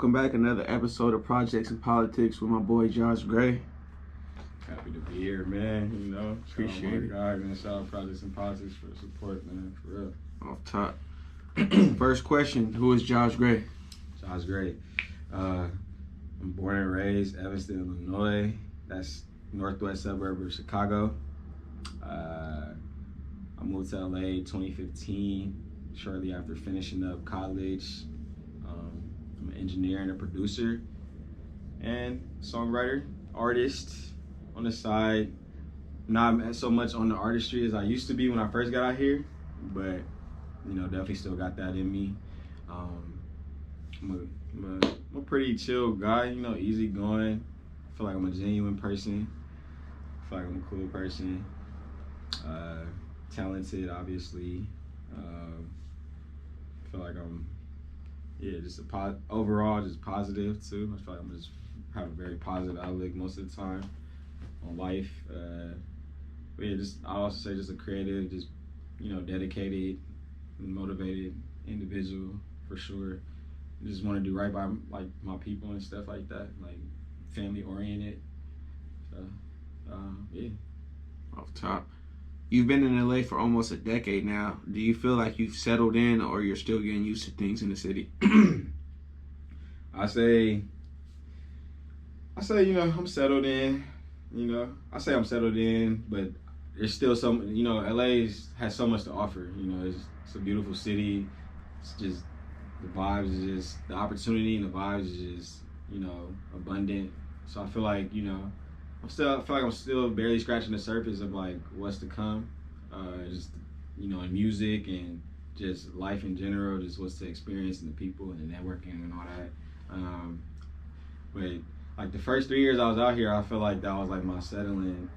Welcome back. Another episode of Projects and Politics with my boy Josh Gray. Happy to be here, man. You know, Appreciate it. God, man. Shout out Projects and Politics for the support, man. For real. Off top. First question: who is Josh Gray? Josh Gray. I'm born and raised Evanston, Illinois. That's northwest suburb of Chicago. I moved to LA 2015, shortly after finishing up college. I'm an engineer and a producer and songwriter, artist on the side. Not so much on the artistry as I used to be when I first got out here, but you know, definitely still got that in me. I'm a pretty chill guy, you know, easygoing. I feel like I'm a genuine person. I feel like I'm a cool person. Talented, obviously. I feel like I'm, just overall just positive too. I feel like I'm just have a very positive outlook most of the time on life. But yeah, I also say just a creative, just, you know, dedicated, motivated individual for sure. Just want to do right by like my people and stuff like that, like family oriented. So yeah. Off top. You've been in LA for almost a decade now. Do you feel like you've settled in, or you're still getting used to things in the city? I say, you know, I'm settled in. You know, I say I'm settled in, but there's still some, you know, LA has so much to offer. You know, it's a beautiful city. It's just, the vibes is just, the opportunity and the vibes is just, you know, abundant. So I feel like, you know, I feel like I'm still barely scratching the surface of like what's to come. Just, you know, in music and just life in general, just what's to experience and the people and the networking and all that. But like the first 3 years I was out here, I feel like that was like my settling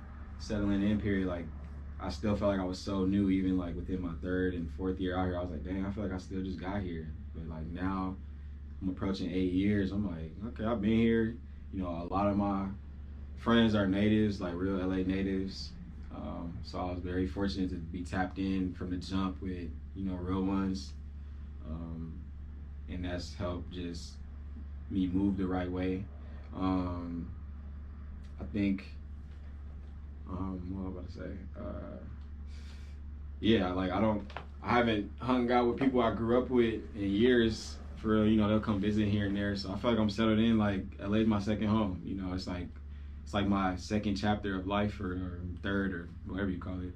in period. Like I still felt like I was so new, even like within my third and fourth year out here. I was like, dang, I feel like I still just got here. But like now I'm approaching 8 years. I'm like, okay, I've been here. You know, a lot of my friends are natives, like real LA natives. So I was very fortunate to be tapped in from the jump with, you know, real ones. And that's helped just me move the right way. I think, what was I about to say? Yeah, like I haven't hung out with people I grew up with in years. For real, you know, they'll come visit here and there. So I feel like I'm settled in. Like LA's my second home. You know, it's like my second chapter of life, or third, or whatever you call it.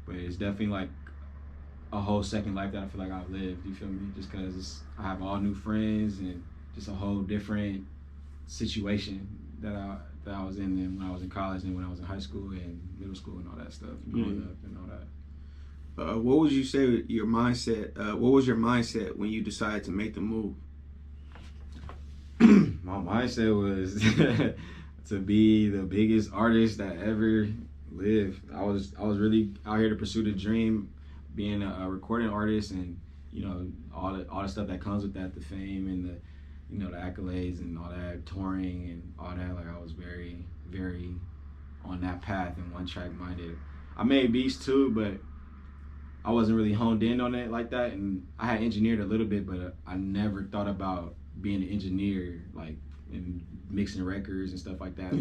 But it's definitely like a whole second life that I feel like I've lived. You feel me? Just because I have all new friends and just a whole different situation that I was in when I was in college and when I was in high school and middle school and all that stuff, growing up and all that. What would you say your mindset? What was your mindset when you decided to make the move? My mindset was to be the biggest artist that ever lived. I was really out here to pursue the dream, being a recording artist, and you know all the stuff that comes with that, the fame and the, you know, the accolades and all that, touring and all that. Like I was very, very on that path and one track minded. I made beats too, but I wasn't really honed in on it like that. And I had engineered a little bit, but I never thought about being an engineer, like and mixing records and stuff like that,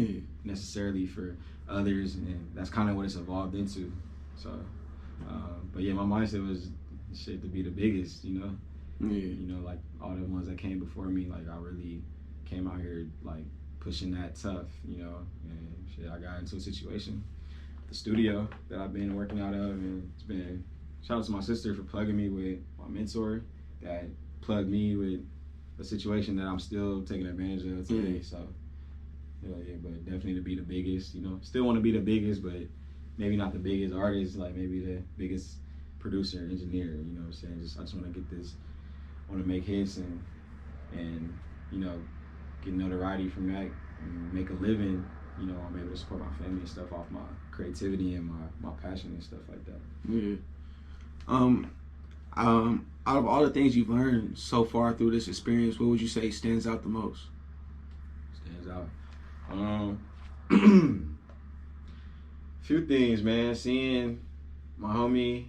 necessarily for others. And that's kind of what it's evolved into. So, but yeah, my mindset was shit to be the biggest, you know. You know, like all the ones that came before me, like I really came out here like pushing that tough, you know, and shit, I got into a situation, the studio that I've been working out of, and it's been, shout out to my sister for plugging me with my mentor that plugged me with a situation that I'm still taking advantage of today. So yeah, but definitely to be the biggest, you know, still want to be the biggest, but maybe not the biggest artist, like maybe the biggest producer, engineer, you know what I'm saying? I just want to get this, want to make hits and you know, get notoriety from that and make a living. You know, I'm able to support my family and stuff off my creativity and my passion and stuff like that. Yeah. Out of all the things you've learned so far through this experience, what would you say stands out the most? Stands out. Few things, man. Seeing my homie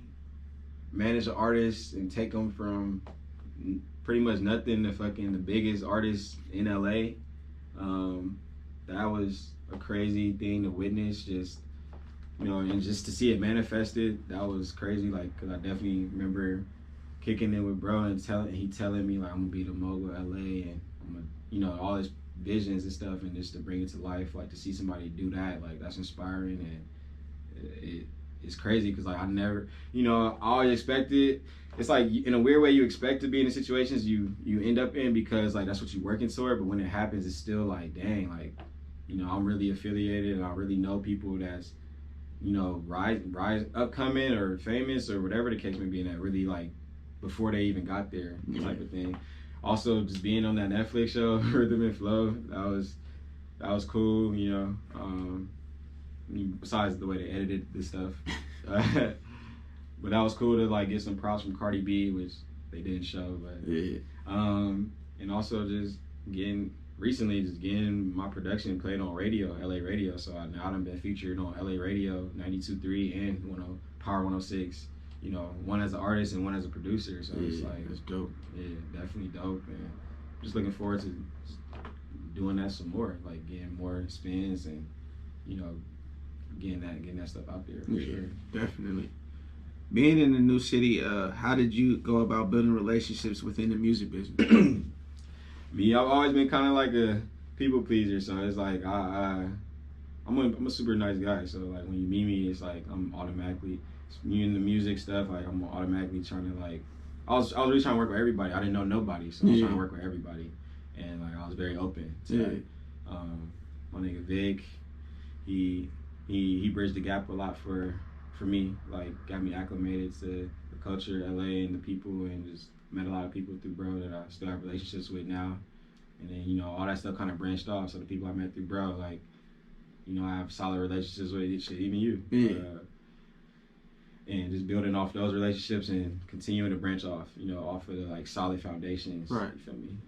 manage an artist and take them from pretty much nothing to fucking the biggest artist in LA. That was a crazy thing to witness, just, you know, and just to see it manifested, that was crazy. Like, cause I definitely remember kicking it with bro and he telling me like, I'm gonna be the mogul of LA, and I'm gonna, you know, all his visions and stuff, and just to bring it to life, like to see somebody do that, like that's inspiring. And it's crazy because like I never, you know, I always expected. It's like in a weird way you expect to be in the situations you end up in because like that's what you're working toward. But when it happens, it's still like, dang, like, you know, I'm really affiliated and I really know people that's, you know, rise upcoming or famous or whatever the case may be, and that really like before they even got there type of thing. Also, just being on that Netflix show Rhythm and Flow, that was cool, you know. Besides the way they edited this stuff. But that was cool to like get some props from Cardi B, which they didn't show, but and also just getting my production played on radio, LA radio. So now I've been featured on LA radio 92.3 and Power 106. You know, one as an artist and one as a producer. So it's like, that's dope. Yeah, definitely dope, and just looking forward to doing that some more, like getting more spins and, you know, getting that stuff out there for sure. Definitely. Being in a new city, how did you go about building relationships within the music business? Me, I've always been kind of like a people pleaser, so it's like I'm a super nice guy. So like when you meet me, it's like I'm automatically, you in the music stuff, like I'm automatically trying to like, I was really trying to work with everybody. I didn't know nobody, so I was trying to work with everybody, and like I was very open to that. My nigga Vic, he bridged the gap a lot for me, like got me acclimated to the culture of LA and the people, and just met a lot of people through bro that I still have relationships with now. And then, you know, all that stuff kind of branched off, so the people I met through bro, like, you know, I have solid relationships with even you. And just building off those relationships and continuing to branch off, you know, off of the like solid foundations. Right. You feel me?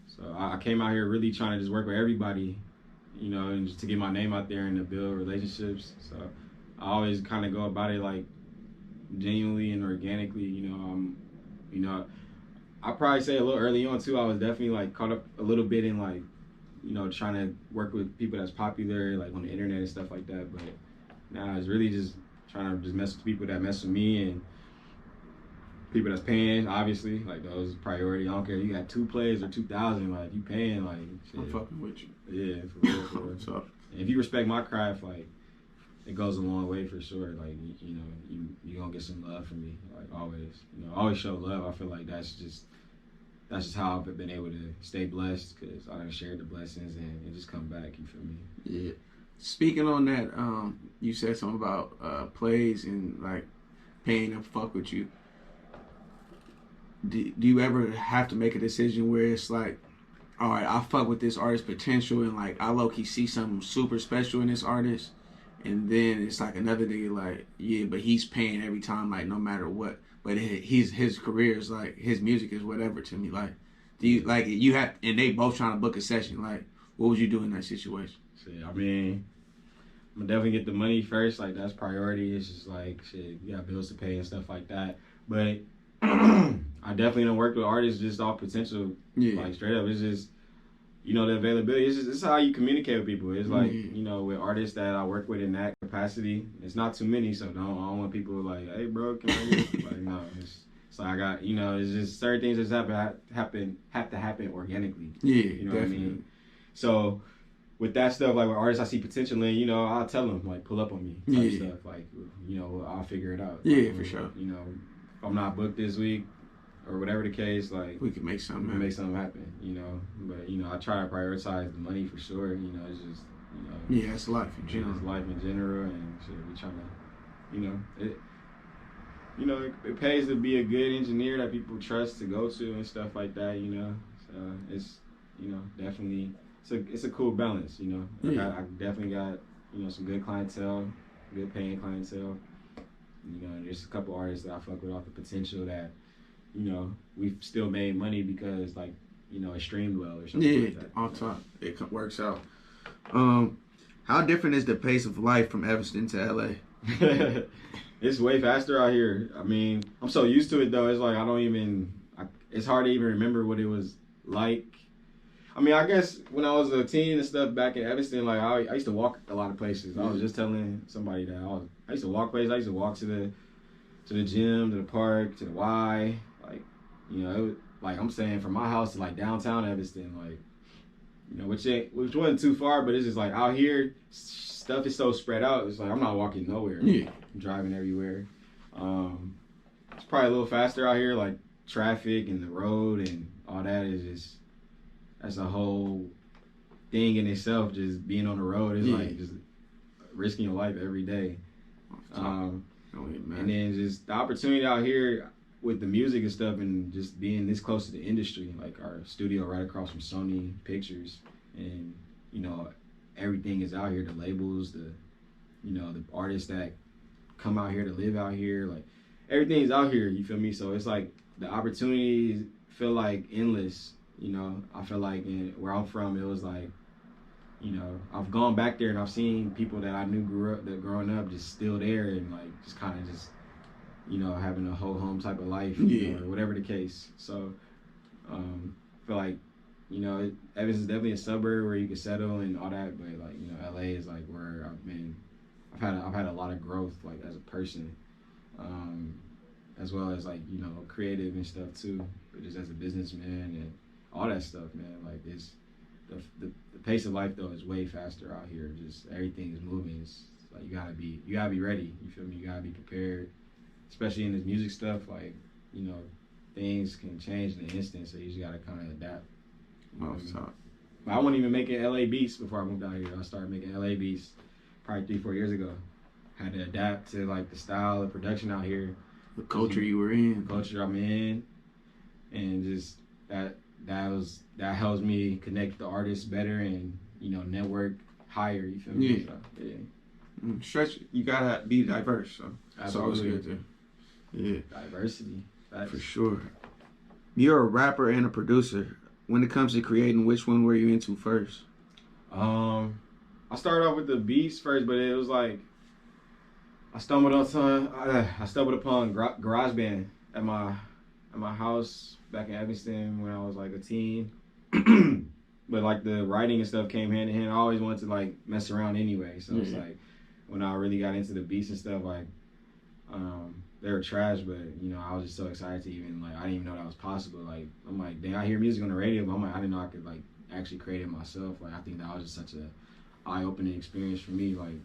So I came out here really trying to just work with everybody, you know, and just to get my name out there and to build relationships. So I always kind of go about it like genuinely and organically, you know. I probably say a little early on too, I was definitely like caught up a little bit in like, you know, trying to work with people that's popular, like on the internet and stuff like that. But now it's really just trying to just mess with people that mess with me, and people that's paying, obviously, like those priority. I don't care if you got 2 plays or 2,000, like you paying, like shit. I'm fucking with you. Yeah, for real. So, if you respect my craft, like it goes a long way for sure. Like, you know, you gonna get some love from me, like always. You know, always show love. I feel like that's just how I've been able to stay blessed, because I done shared the blessings and just come back. You feel me? Yeah. Speaking on that, you said something about plays and like paying them fuck with you. Do you ever have to make a decision where it's like, all right, I fuck with this artist's potential, and like I low-key see something super special in this artist, and then it's like another nigga like, yeah, but he's paying every time, like no matter what. But his career is like, his music is whatever to me. Like, do you like you have, and they both trying to book a session? Like, what would you do in that situation? Shit, I mean, I'm gonna definitely get the money first. Like that's priority. It's just like shit, you got bills to pay and stuff like that. But I definitely don't work with artists just off potential. Yeah. Like straight up, it's just, you know, the availability. It's how you communicate with people. It's like, you know, with artists that I work with in that capacity, it's not too many, so I don't want people like, hey bro, can I get like no, it's like I got, you know, it's just certain things that have to happen organically. Yeah, you know definitely. what I mean? So with that stuff, like with artists I see potential in, you know, I'll tell them like pull up on me type stuff. Like, you know, I'll figure it out. Yeah, like, for sure. You know, if I'm not booked this week or whatever the case, like we can make something happen, you know. But, you know, I try to prioritize the money for sure. You know, it's just, you know. Yeah, it's life in general. It's life in general, and shit, we trying to, you know, it pays to be a good engineer that people trust to go to and stuff like that, you know. So it's, you know, definitely, it's a cool balance, you know. Yeah. I definitely got, you know, some good clientele, good paying clientele. You know, there's a couple artists that I fuck with off the potential that, you know, we've still made money because, like, you know, it streamed well or something like that. Yeah, on top. It works out. How different is the pace of life from Evanston to LA? It's way faster out here. I mean, I'm so used to it though. It's like I it's hard to even remember what it was like. I mean, I guess when I was a teen and stuff back in Evanston, like I used to walk a lot of places. I was just telling somebody that I used to walk places. I used to walk to the gym, to the park, to the Y. Like, you know, it was, like I'm saying, from my house to like downtown Evanston, like, you know, which wasn't too far, but it's just like out here, stuff is so spread out. It's like I'm not walking nowhere. Yeah. I'm driving everywhere. It's probably a little faster out here, like traffic and the road and all that is just, that's a whole thing in itself. Just being on the road is like just risking your life every day. And then just the opportunity out here with the music and stuff, and just being this close to the industry, like our studio right across from Sony Pictures, and you know everything is out here. The labels, the artists that come out here to live out here, like everything's out here. You feel me? So it's like the opportunities feel like endless. You know, I feel like where I'm from, it was like, you know, I've gone back there and I've seen people that I knew growing up just still there and like just kind of just, you know, having a whole home type of life, you know, or whatever the case. So I feel like, you know, Evanston is definitely a suburb where you can settle and all that, but like, you know, LA is like where I've had a lot of growth like as a person, as well as like, you know, creative and stuff too, but just as a businessman and all that stuff, man. Like it's the pace of life though is way faster out here. Just everything is moving. It's like you gotta be ready. You feel me? You gotta be prepared, especially in this music stuff. Like, you know, things can change in an instant, so you just gotta kind of adapt. I wasn't even making LA beats before I moved out here. I started making LA beats probably 3-4 years ago. Had to adapt to like the style of production out here, the culture you were in, the culture I'm in, and just that helps me connect the artists better and, you know, network higher. You feel me? Yeah. So, yeah. Stretch, you gotta be diverse. So that's always good too. Yeah. Diversity. That's for sure. You're a rapper and a producer. When it comes to creating, which one were you into first? I started off with the beats first, but it was like I stumbled upon GarageBand at my house back in Evanston when I was like a teen. But like the writing and stuff came hand in hand. I always wanted to like mess around anyway. So it's like when I really got into the beats and stuff, like they were trash, but you know, I was just so excited to even like I didn't even know that was possible. Like I'm like, dang, I hear music on the radio, but I'm like, I didn't know I could like actually create it myself. Like I think that was just such a eye-opening experience for me. Like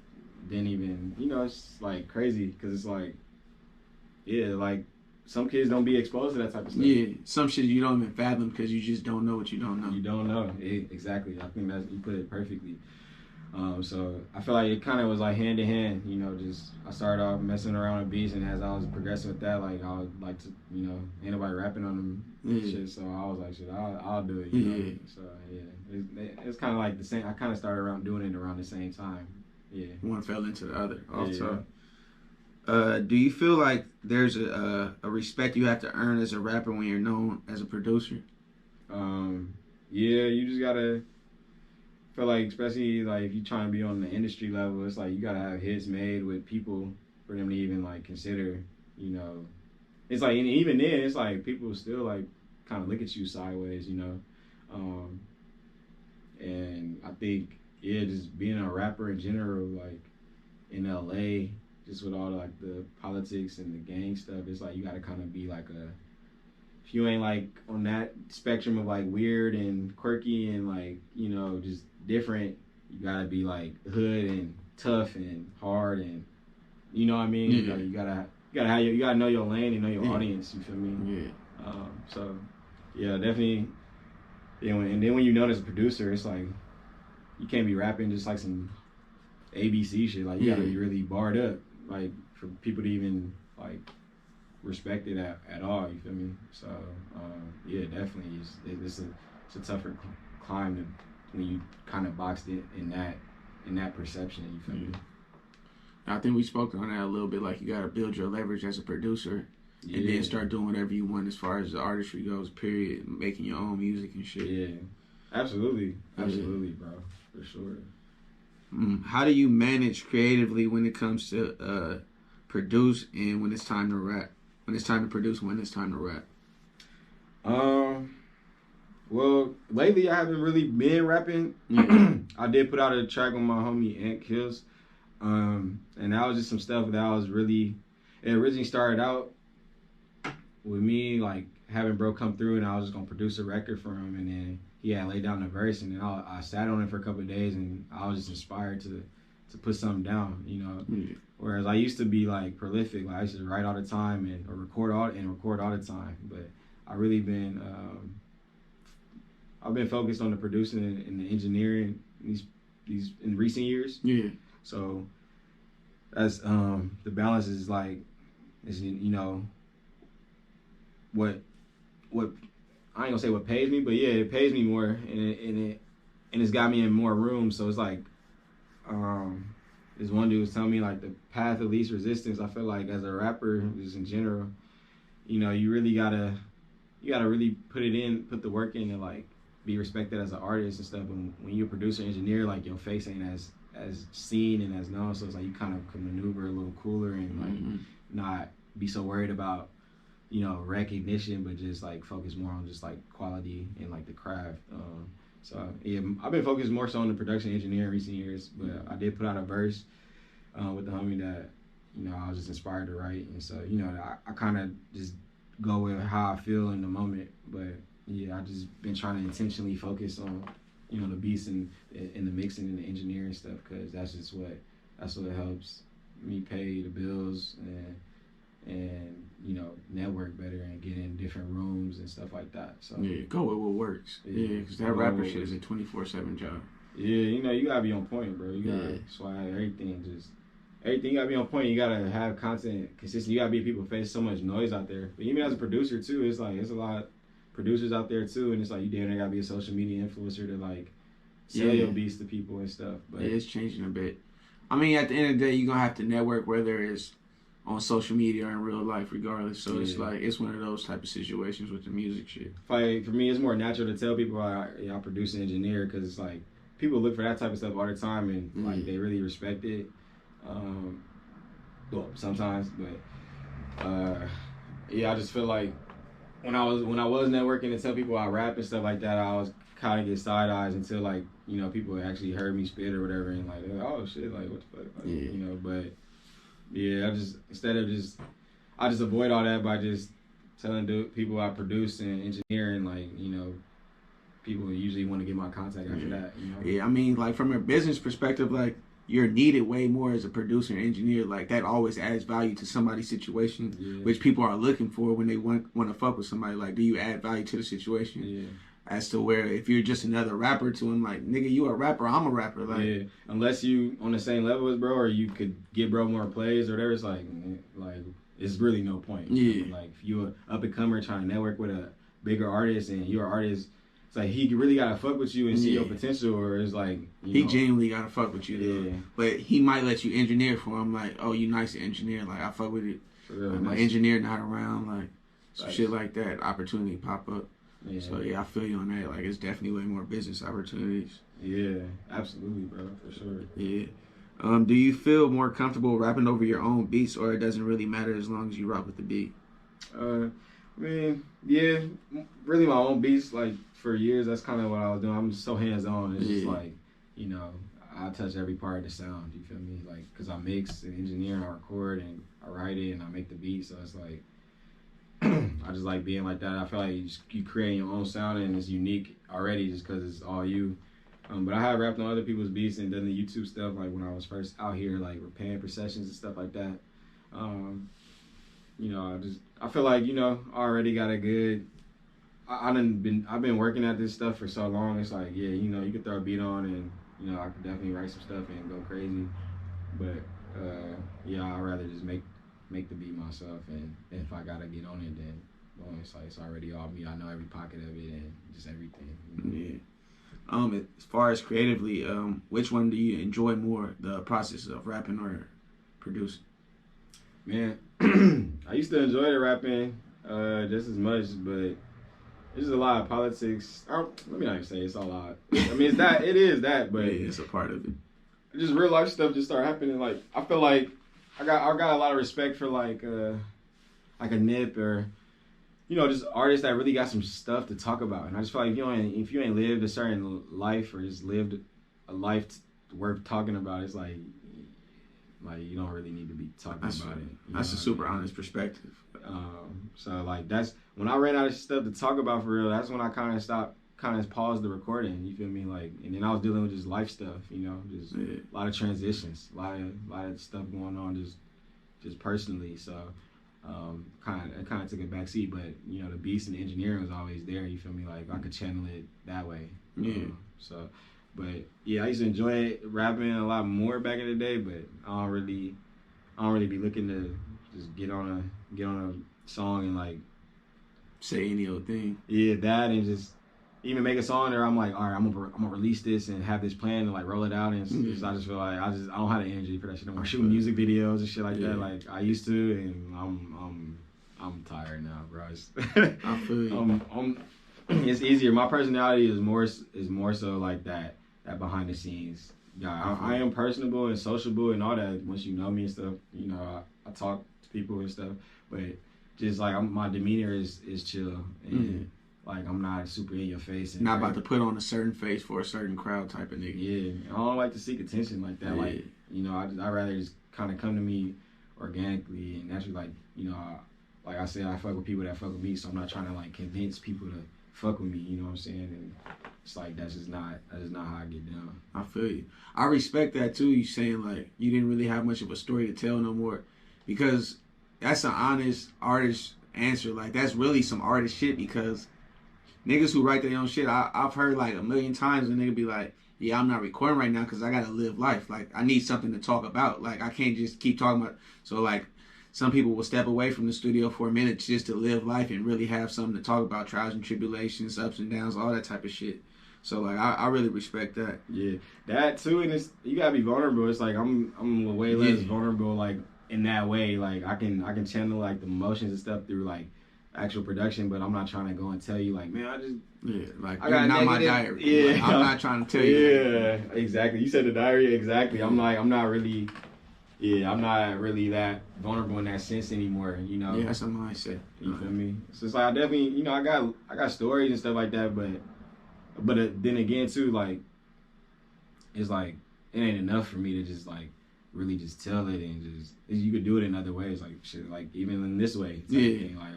didn't even, you know, it's like crazy because it's like, yeah, like some kids don't be exposed to that type of stuff. Yeah, some shit you don't even fathom because you just don't know what you don't know. You don't know. Exactly. I think you put it perfectly. So I feel like it kind of was like hand in hand, you know, just I started off messing around with beats, and as I was progressing with that, like I would like to, you know, ain't nobody rapping on them shit, so I was like, shit, I'll do it, you know. So yeah, it's kind of like the same. I kind of started doing it around the same time. Yeah. One fell into the other. Also, do you feel like there's a respect you have to earn as a rapper when you're known as a producer? Yeah, you just gotta feel like, especially like if you're trying to be on the industry level, it's like you gotta have hits made with people for them to even like consider, you know. It's like, and even then, it's like people still like kind of look at you sideways, you know. And I think, yeah, just being a rapper in general, like in LA, just with all like the politics and the gang stuff, it's like you gotta kind of be like if you ain't like on that spectrum of like weird and quirky and like, you know, just different, you gotta be like hood and tough and hard and, you know what I mean? Yeah. You gotta know your lane and know your audience. You feel me? Yeah. So yeah, definitely. Yeah, and then when you know as a producer, it's like you can't be rapping just like some ABC shit. Like you gotta be really barred up, like for people to even like respect it at all. You feel me? So yeah, definitely, it's a tougher climb when you kind of boxed it in that perception. You feel me? I think we spoke on that a little bit. Like you gotta build your leverage as a producer, and then start doing whatever you want as far as the artistry goes. Period. Making your own music and shit. Yeah, absolutely, bro, for sure. How do you manage creatively when it comes to produce and when it's time to rap? When it's time to produce, when it's time to rap? Um, well, lately I haven't really been rapping. I did put out a track on my homie Ant Kills. And that was just some stuff that I was really. It originally started out with me like having bro come through, and I was just gonna produce a record for him, and then he had laid down the verse, and then I sat on it for a couple of days, and I was just inspired to put something down, you know. Yeah. Whereas I used to be like prolific, like I used to write all the time or record all the time, but I really been I've been focused on the producing and the engineering these in recent years. Yeah. So that's the balance is like is you know what I ain't gonna say what pays me, but yeah, it pays me more, and it's got me in more room. So it's like this one dude was telling me like the path of least resistance. I feel like as a rapper, just in general, you know, you gotta really put the work in and like be respected as an artist and stuff. And when you're a producer engineer, like your face ain't as seen and as known, so it's like you kind of can maneuver a little cooler and like not be so worried about, you know, recognition, but just like focus more on just like quality and like the craft. So yeah, I've been focused more so on the production engineer in recent years, but I did put out a verse with the homie that, you know, I was just inspired to write, and so, you know, I kind of just go with how I feel in the moment. But yeah, I just been trying to intentionally focus on, you know, the beats and the mixing and the engineering stuff, because that's what helps me pay the bills and you know, network better and get in different rooms and stuff like that. So yeah, go with what works. Yeah, because that rapper shit is a 24/7 job. Yeah, you know, you gotta be on point, bro. You gotta swag everything. Everything you gotta be on point. You gotta have content consistent. You gotta be people face so much noise out there. But even as a producer too, it's like it's a lot of producers out there too, and it's like you damn near gotta be a social media influencer to like sell your beats to people and stuff. But yeah, it's changing a bit. I mean, at the end of the day, you're gonna have to network, whether it's on social media or in real life, regardless. So it's like it's one of those type of situations with the music shit. Like for me, it's more natural to tell people I produce and engineer, because it's like people look for that type of stuff all the time, and like they really respect it. Well, sometimes, but yeah, I just feel like when I was networking and tell people I rap and stuff like that, I was kind of get side eyes until like, you know, people actually heard me spit or whatever, and like, oh shit, like what the fuck, like, you know. But yeah, I just avoid all that by just telling people I produce and engineer, and like, you know, people usually want to get my contact after that, you know. Yeah, I mean, like from a business perspective, like you're needed way more as a producer and engineer. Like that always adds value to somebody's situation, which people are looking for when they want to fuck with somebody. Like, do you add value to the situation? Yeah. As to where if you're just another rapper to him, like, nigga, you a rapper, I'm a rapper. Like, unless you on the same level as bro, or you could get bro more plays or whatever, it's like it's really no point. Yeah. Like if you a up and comer trying to network with a bigger artist and you're an artist, it's like he really gotta fuck with you and see your potential, or it's like he genuinely gotta fuck with you. Yeah. But he might let you engineer for him. Like, oh, you nice to engineer. Like, I fuck with it. For real, like, my engineer not around. Like some shit like that. Opportunity pop up. Yeah. So yeah, I feel you on that. Like, it's definitely way more business opportunities. Yeah, absolutely, bro, for sure. Yeah. Do you feel more comfortable rapping over your own beats, or it doesn't really matter as long as you rock with the beat? I mean, yeah, really my own beats. Like for years, that's kind of what I was doing. I'm just so hands on. It's just like, you know, I touch every part of the sound. You feel me? Like, cause I mix and engineer and I record and I write it and I make the beat. So it's like, I just like being like that. I feel like you create your own sound and it's unique already just because it's all you. But I have rapped on other people's beats and done the YouTube stuff, like when I was first out here, like repairing processions and stuff like that. You know, I feel like, you know, I already got a good. I've been working at this stuff for so long. It's like, yeah, you know, you could throw a beat on and, you know, I could definitely write some stuff and go crazy. But yeah, I'd rather just make the beat myself, and if I gotta get on it, then well, it's like it's already all me. I know every pocket of it and just everything. You know? Yeah. As far as creatively, which one do you enjoy more, the process of rapping or producing? Man, I used to enjoy the rapping just as much, but there's a lot of politics. Let me not even say it's a lot. I mean, it is that, but yeah, it's a part of it. Just real life stuff just started happening. Like I feel like I got a lot of respect for like a Nip or just artists that really got some stuff to talk about. And I just feel like if you ain't lived a certain life or just lived a life worth talking about, it's like you don't really need to be talking about it. That's a super honest perspective. So like that's when I ran out of stuff to talk about for real. That's when I kind of paused the recording. You feel me? Like, and then I was dealing with just life stuff. Just a lot of transitions, a lot of stuff going on, just personally. So it kind of took a back seat. But the beast and the engineering was always there. You feel me? Like I could channel it that way. Yeah. But yeah, I used to enjoy rapping a lot more back in the day. But I don't really be looking to just get on a song and like say any old thing. Yeah, that and just even make a song there. I'm like, all right, I'm gonna release this and have this plan and like roll it out. And I just feel like I don't have the energy for that shit. I'm shooting music videos and shit like that, like I used to, and I'm tired now, bro. I feel you. It's easier. My personality is more so like that behind the scenes guy. I am personable and sociable and all that. Once you know me and stuff, I talk to people and stuff, but just like my demeanor is chill and like I'm not super in your face and not about to put on a certain face for a certain crowd type of nigga. Yeah, I don't like to seek attention like that. Like I rather just kind of come to me organically and naturally. Like like I said, I fuck with people that fuck with me, so I'm not trying to like convince people to fuck with me. You know what I'm saying? And it's like that's just not how I get down. I feel you. I respect that too. You saying like you didn't really have much of a story to tell no more, because that's an honest artist answer. Like that's really some artist shit, because niggas who write their own shit, I've heard like a million times, and nigga be like, yeah, I'm not recording right now because I gotta live life. Like I need something to talk about. Like I can't just keep talking about. So like some people will step away from the studio for a minute just to live life and really have something to talk about, trials and tribulations, ups and downs, all that type of shit. So like I really respect that. Yeah, that too, and you gotta be vulnerable. It's like I'm way less vulnerable like in that way. Like I can channel like the emotions and stuff through like actual production, but I'm not trying to go and tell you like, man, like I got not negative. My diary. Yeah, like, I'm not trying to tell you. Yeah, exactly. You said the diary exactly. I'm not really that vulnerable in that sense anymore. Yeah, that's a mindset. You feel me? So it's like I definitely I got stories and stuff like that, but then again too, like it's like it ain't enough for me to just like really just tell it, and just you could do it in other ways, like shit, like even in this way. Thing. Like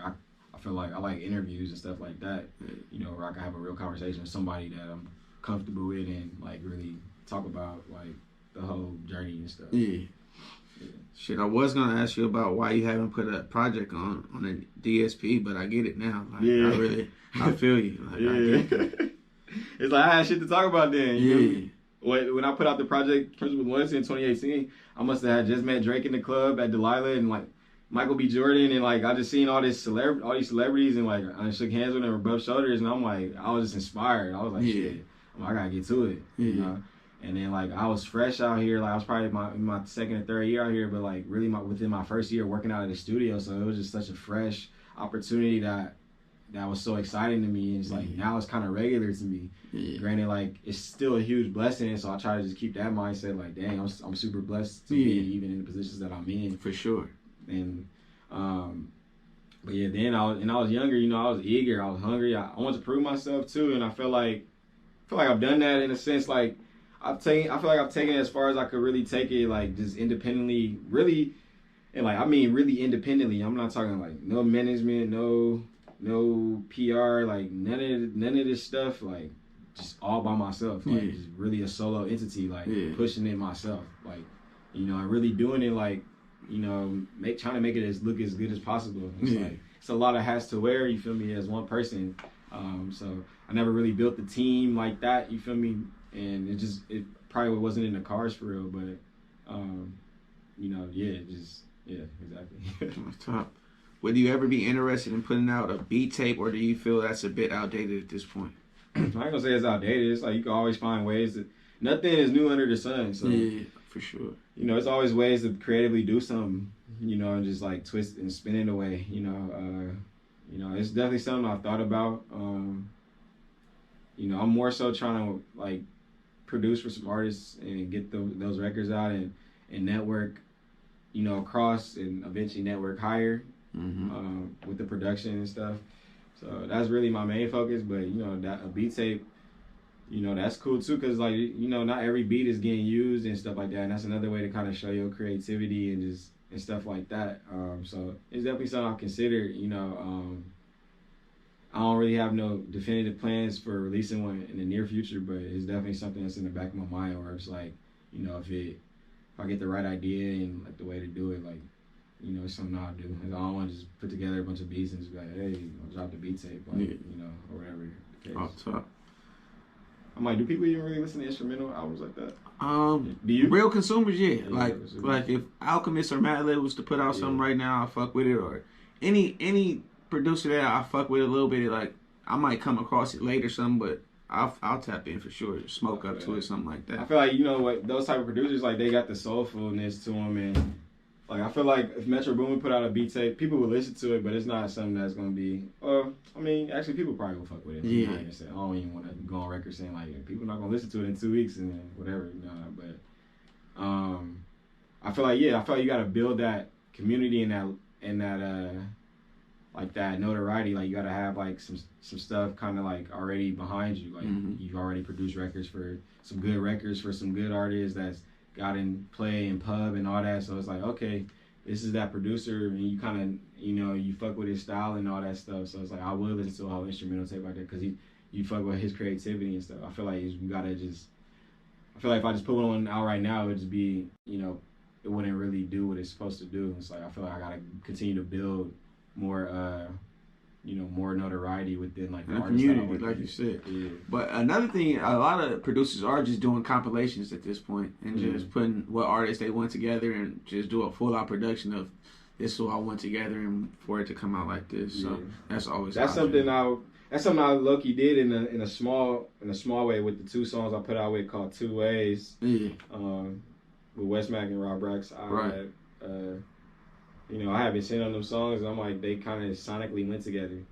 I feel like I like interviews and stuff like that, where I can have a real conversation with somebody that I'm comfortable with and like really talk about like the whole journey and stuff. Yeah. Shit, I was gonna ask you about why you haven't put a project on a DSP, but I get it now. Like, I feel you. Like, I get it. It's like I had shit to talk about then. When I put out the project Principal Loyalty in 2018, I must have had just met Drake in the club at Delilah and like Michael B. Jordan, and like I just seen all these celebrities, and like I shook hands with them and rubbed shoulders, and I'm like I was just inspired. I was like shit, I gotta get to it, you know. And then like I was fresh out here, like I was probably in my second or third year out here, but like really within my first year working out at the studio, so it was just such a fresh opportunity that was so exciting to me. And it's like now it's kind of regular to me. Granted, like it's still a huge blessing, so I try to just keep that mindset. Like, dang, I'm super blessed to be even in the positions that I'm in. For sure. And but yeah, then I was younger. I was eager. I was hungry. I wanted to prove myself too, and I feel like I've done that in a sense. Like I feel like I've taken it as far as I could really take it. Like just independently, really, and like I mean really independently. I'm not talking like no management, no PR, like none of this stuff, like just all by myself, like just really a solo entity, like pushing it myself, like and really doing it, like trying to make it look as good as possible. It's like it's a lot of hats to wear, you feel me, as one person. So I never really built the team like that, you feel me, and it probably wasn't in the cards for real, but exactly. Top. Would you ever be interested in putting out a beat tape, or do you feel that's a bit outdated at this point? I ain't gonna say it's outdated. It's like you can always find ways that nothing is new under the sun. So yeah, for sure. It's always ways to creatively do something. And just like twist and spin it away. It's definitely something I've thought about. I'm more so trying to like produce for some artists and get those records out and network, across and eventually network higher. with the production and stuff. So that's really my main focus. But that a beat tape, that's cool too, because like not every beat is getting used and stuff like that, and that's another way to kind of show your creativity and stuff like that. So it's definitely something I'll consider. I don't really have no definitive plans for releasing one in the near future, but it's definitely something that's in the back of my mind where it's like, if I get the right idea and like the way to do it, like, it's something I'll do. Like, I don't want to just put together a bunch of beats and just be like, hey, I'll drop the beat tape, like, or whatever the case. Off top. I'm like, do people even really listen to instrumental albums like that? Do you? Real consumers, yeah. Like if Alchemist or Madlib was to put out something right now, I fuck with it. Or any producer that I fuck with a little bit, like I might come across it late or something, but I'll tap in for sure. Smoke up to it, something like that. I feel like what those type of producers, like they got the soulfulness to them, and like I feel like if Metro Boomin put out a beat tape, people would listen to it, but it's not something that's gonna be. I mean, actually, people probably will fuck with it. Yeah. I don't even want to go on record saying like people not gonna listen to it in 2 weeks and then whatever. But I feel like you gotta build that community and that like that notoriety. Like you gotta have like some stuff kind of like already behind you. Like you've already produced records for some good artists that's got in play and pub and all that. So it's like, okay, this is that producer, and you kind of you fuck with his style and all that stuff. So it's like I will listen to a whole instrumental tape like that because you fuck with his creativity and stuff. I feel like you gotta just. I feel like if I just put one out right now, it would just be it wouldn't really do what it's supposed to do. It's like I feel like I gotta continue to build more more notoriety within like the community, like you said. Yeah. But another thing, a lot of producers are just doing compilations at this point and just putting what artists they want together and just do a full out production of this is what I want together and for it to come out like this. So that's always something I low-key did in a small way with the 2 songs I put out with called Two Ways. Yeah. With West Mac and Rob Brax. I had been sitting on them songs, and I'm like, they kind of sonically went together.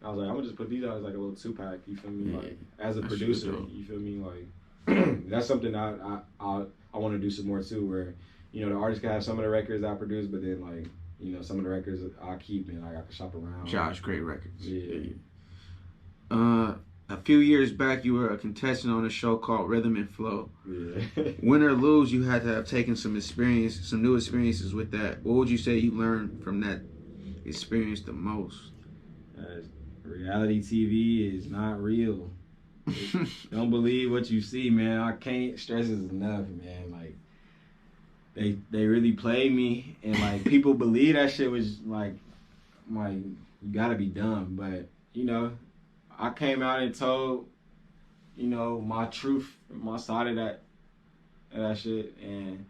I was like, I'm gonna just put these out as like a little 2-pack. You feel me? Like as a producer, you feel me? Like that's something I want to do some more too. Where the artist can have some of the records I produce, but then like some of the records I keep and like I can shop around. Josh, great records. Yeah. A few years back, you were a contestant on a show called Rhythm and Flow. Yeah. Win or lose, you had to have taken some new experiences with that. What would you say you learned from that experience the most? Reality TV is not real. Don't believe what you see, man. I can't stress it enough, man. Like they really played me, and like people believe that shit was like you gotta be dumb, but I came out and told, my truth, my side of that shit, and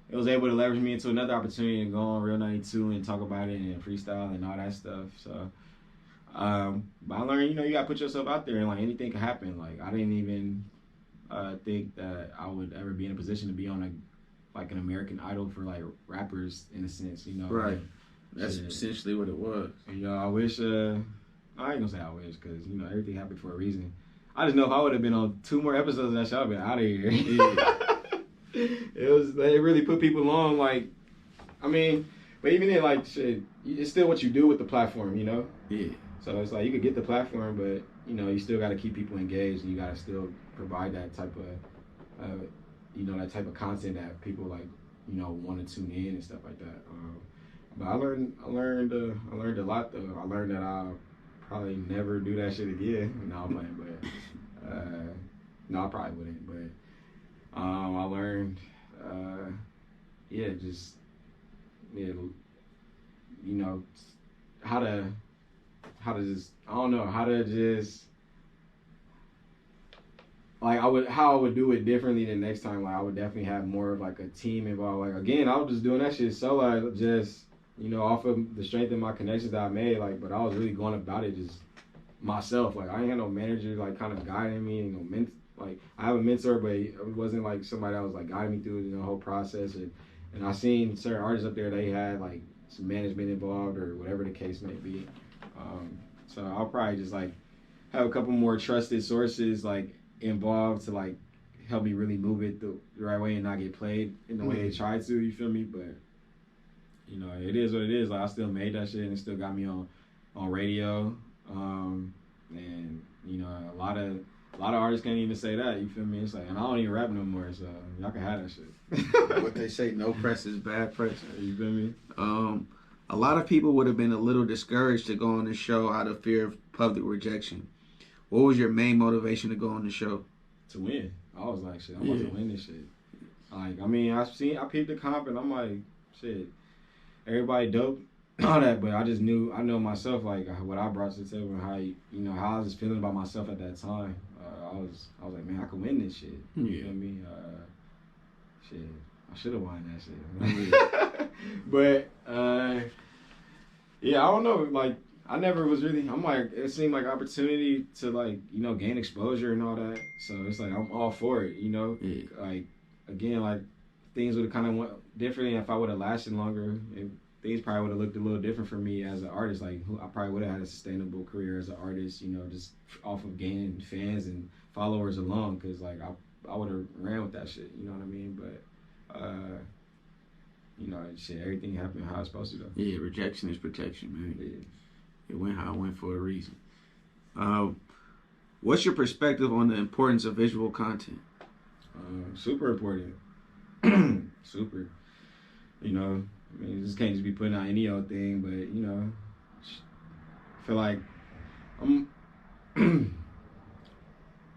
it was able to leverage me into another opportunity to go on Real 92 and talk about it and freestyle and all that stuff. So, but I learned, you gotta put yourself out there and like anything can happen. Like I didn't even think that I would ever be in a position to be on an American Idol for like rappers in a sense, Right. That's essentially what it was. And, I wish. I ain't gonna say I wish, because everything happened for a reason. I just know if I would have been on 2 more episodes of that show, I'd been out of here. It really put people on, like, I mean, but even then, like, shit, it's still what you do with the platform, Yeah. So it's like you could get the platform, but you still got to keep people engaged, and you got to still provide that type of, that type of content that people like, want to tune in and stuff like that. But I learned a lot though. I learned that I'll probably never do that shit again. No, I'm playing, but no, I probably wouldn't. But I learned, how to just, I don't know, how to just, like how I would do it differently the next time. Like I would definitely have more of like a team involved. Like again, I was just doing that shit solo, just off of the strength of my connections that I made. Like, but I was really going about it just myself. Like I ain't had no manager like kind of guiding me, and like I have a mentor, but it wasn't like somebody that was like guiding me through the whole process. And I seen certain artists up there, they had like some management involved or whatever the case may be. So I'll probably just like have a couple more trusted sources like involved to like help me really move it the right way and not get played in the way they try to. You feel me? But you know, it is what it is. Like I still made that shit and it still got me on radio. And you know, a lot of artists can't even say that. You feel me? It's like, and I don't even rap no more, so y'all can have that shit. What they say, no press is bad press. You feel me? A lot of people would have been a little discouraged to go on the show out of fear of public rejection. What was your main motivation to go on the show? To win. I was like, shit, I'm about to win this shit. Like, I mean, I peeped the comp and I'm like, shit, everybody dope, all that, but I know myself, like, what I brought to the table and how, you know, how I was feeling about myself at that time. I was like, man, I could win this shit. You feel me? Shit, I should have won that shit. But, yeah, I don't know, like, I never was really, I'm like, it seemed like opportunity to, like, you know, gain exposure and all that. So it's like, I'm all for it, you know? Yeah. Like, again, like, things would have kind of went differently if I would have lasted longer. Things probably would have looked a little different for me as an artist. Like, I probably would have had a sustainable career as an artist, you know, just off of gaining fans and followers alone. Because, like, I would have ran with that shit, you know what I mean? But, you know, shit, everything happened how it's supposed to, though. Yeah, rejection is protection, man. Yeah. It went how it went for a reason. What's your perspective on the importance of visual content? Super important. Super. You know, I mean, you just can't just be putting out any old thing, but, you know, I feel like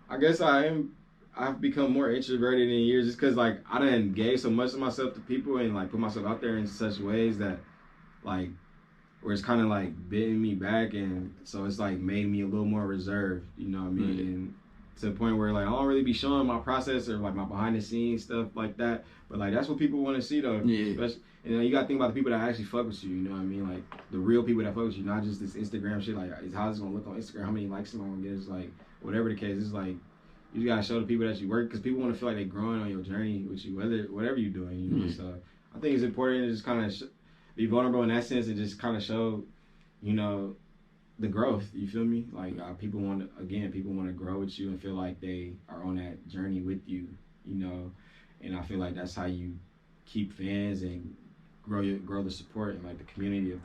I guess I've become more introverted in years just because, like, I done gave so much of myself to people and, like, put myself out there in such ways that, like, where it's kind of like bitten me back, and so it's like made me a little more reserved, you know what I mean? Mm-hmm. And to the point where, like, I don't really be showing my process or like my behind the scenes stuff like that, but like that's what people want to see though. Yeah. And you gotta think about the people that actually fuck with you, you know what I mean? Like the real people that fuck with you, not just this Instagram shit. Like, is how's it gonna look on Instagram? How many likes am I gonna get? It's like whatever the case. It's like you just gotta show the people that you work, because people want to feel like they're growing on your journey with you, whatever you're doing, you know. Mm-hmm. So I think it's important to just kind of be vulnerable in that sense and just kind of show, you know, the growth. You feel me? Like people want to grow with you and feel like they are on that journey with you, you know. And I feel like that's how you keep fans and grow the support and like the community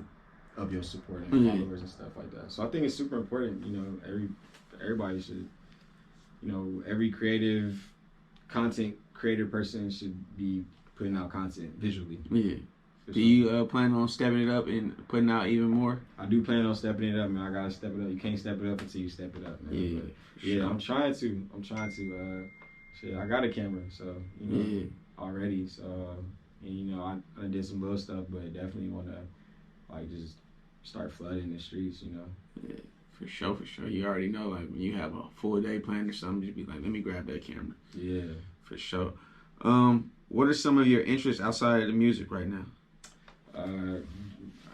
of your support and followers and stuff like that. So I think it's super important. You know, everybody should, you know, every creative content creator person should be putting out content visually. Yeah. Do you plan on stepping it up and putting out even more? I do plan on stepping it up, man. I gotta step it up. You can't step it up until you step it up, man. Yeah, but, yeah. Sure. I'm trying to. Shit, I got a camera, so you know already. So and you know I did some little stuff, but definitely want to like just start flooding the streets, you know. Yeah, for sure. You already know, like when you have a full day planned or something, just be like, let me grab that camera. Yeah, for sure. What are some of your interests outside of the music right now? I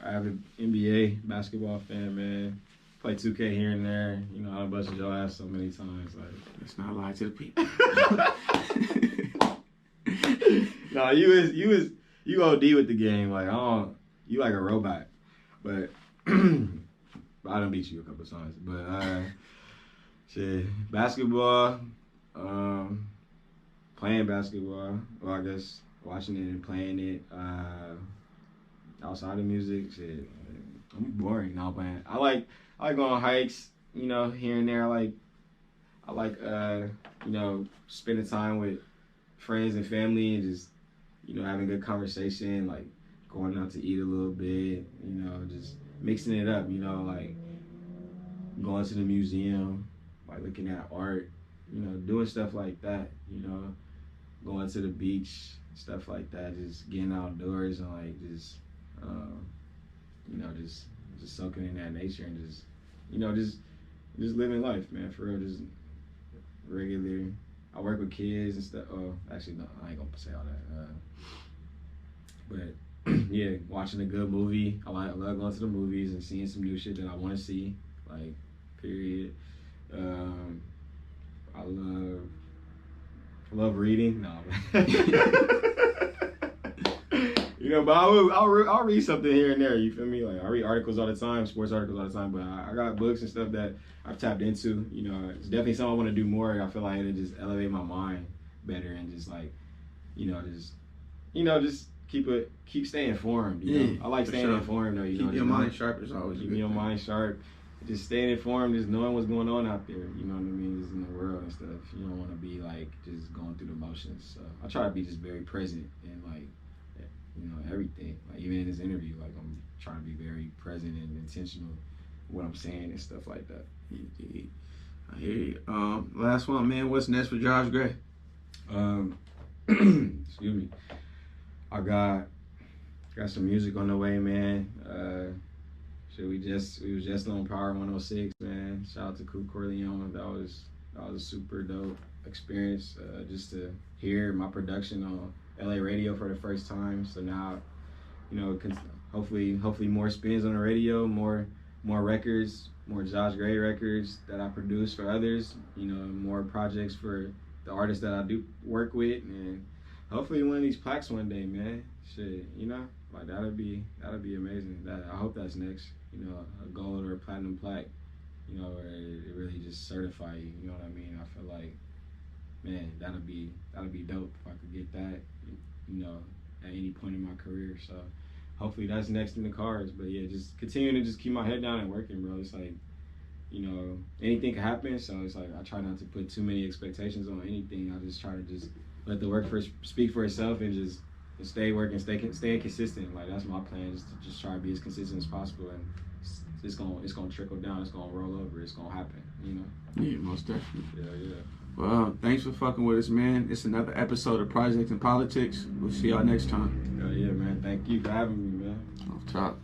have an NBA basketball fan, man. Play 2K here and there. You know, I busted your ass so many times. Like, let's not lie to the people. No, you OD with the game. Like, you like a robot. But I done beat you a couple times. But shit, basketball, playing basketball. Well, I guess watching it and playing it. Outside of music, shit, I'm boring now, man. I like going on hikes, you know, here and there. I like you know, spending time with friends and family and just, you know, having good conversation, like going out to eat a little bit, you know, just mixing it up, you know, like going to the museum, like looking at art, you know, doing stuff like that, you know, going to the beach, stuff like that, just getting outdoors and like just you know, just soaking in that nature and just, you know, just living life, man, for real. Just regular. I work with kids and stuff. Oh, actually, no, I ain't gonna say all that. But yeah, watching a good movie. I love going to the movies and seeing some new shit that I want to see. Like, period. I love reading. No. You know, but I'll read something here and there. You feel me? Like I read articles all the time, sports articles all the time. But I got books and stuff that I've tapped into. You know, it's definitely something I want to do more. I feel like it'll just elevate my mind better and just like, just keep staying informed. You know? I like staying informed though. You keep know, your mind sharp is always. Keep your mind sharp. Just staying informed, just knowing what's going on out there. You know what I mean? Just in the world and stuff. You don't want to be like just going through the motions. So I try to be just very present and like, you know, everything. Like even in this interview, like I'm trying to be very present and intentional with what I'm saying and stuff like that. Indeed. I hear you. Last one, man. What's next for Josh Gray? Excuse me. I got some music on the way, man. We was just on Power 106, man. Shout out to Coop Corleone. That was a super dope experience. Just to hear my production on LA radio for the first time. So now, you know, hopefully more spins on the radio, more records, more Josh Gray records that I produce for others. You know, more projects for the artists that I do work with, and hopefully one of these plaques one day, man. Shit, you know, like that'd be amazing. I hope that's next. You know, a gold or a platinum plaque. You know, where it really just certify you. You know what I mean? I feel like, man, that'd be dope if I could get that. You know, at any point in my career. So hopefully that's next in the cards. But yeah, just continuing to just keep my head down and working, bro. It's like, you know, anything can happen. So it's like I try not to put too many expectations on anything. I just try to just let the work speak for itself and just stay working, stay consistent. Like that's my plan, just to just try to be as consistent as possible, and it's gonna trickle down. It's gonna roll over. It's gonna happen. You know. Yeah, most definitely. Yeah. Well, thanks for fucking with us, man. It's another episode of Project and Politics. We'll see y'all next time. Yeah, man. Thank you for having me, man. Off top.